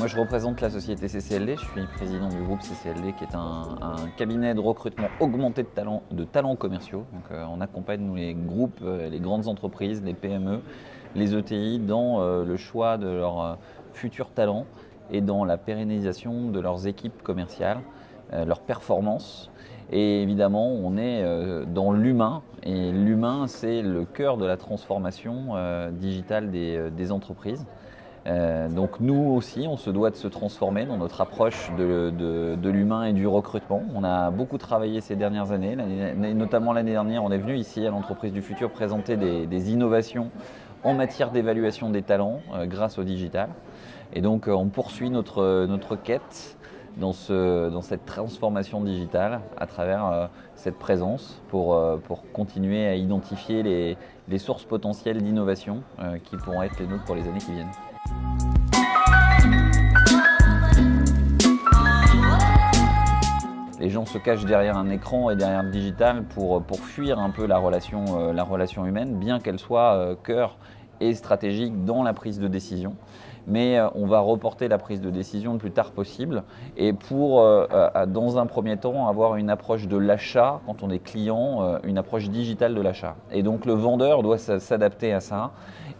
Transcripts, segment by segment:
Moi, je représente la société CCLD, je suis président du groupe CCLD qui est un cabinet de recrutement augmenté de talents commerciaux. Donc, on accompagne nous, les groupes, les grandes entreprises, les PME, les ETI dans le choix de leurs futurs talents et dans la pérennisation de leurs équipes commerciales, leurs performances. Et évidemment, on est dans l'humain, et l'humain, c'est le cœur de la transformation digitale des entreprises. Donc nous aussi, on se doit de se transformer dans notre approche de l'humain et du recrutement. On a beaucoup travaillé ces dernières années, notamment l'année dernière, on est venu ici à l'entreprise du futur présenter des innovations en matière d'évaluation des talents grâce au digital. Et donc on poursuit notre quête dans cette transformation digitale à travers cette présence pour continuer à identifier les sources potentielles d'innovation qui pourront être les nôtres pour les années qui viennent. Les gens se cachent derrière un écran et derrière le digital pour fuir un peu la relation humaine, bien qu'elle soit cœur et stratégique dans la prise de décision. Mais on va reporter la prise de décision le plus tard possible et dans un premier temps, avoir une approche de l'achat, quand on est client, une approche digitale de l'achat. Et donc le vendeur doit s'adapter à ça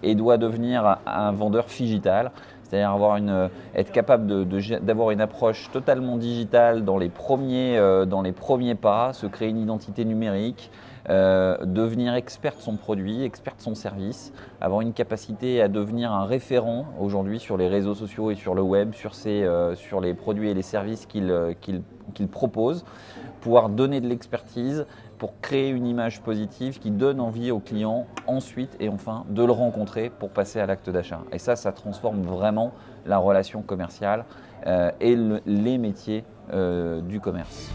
et doit devenir un vendeur phygital, c'est-à-dire être capable d'avoir une approche totalement digitale dans les premiers pas, se créer une identité numérique, devenir expert de son produit, expert de son service, avoir une capacité à devenir un référent aujourd'hui sur les réseaux sociaux et sur le web, sur les produits et les services qu'il propose, pouvoir donner de l'expertise pour créer une image positive qui donne envie aux clients ensuite et enfin de le rencontrer pour passer à l'acte d'achat. Et ça transforme vraiment la relation commerciale et les métiers du commerce.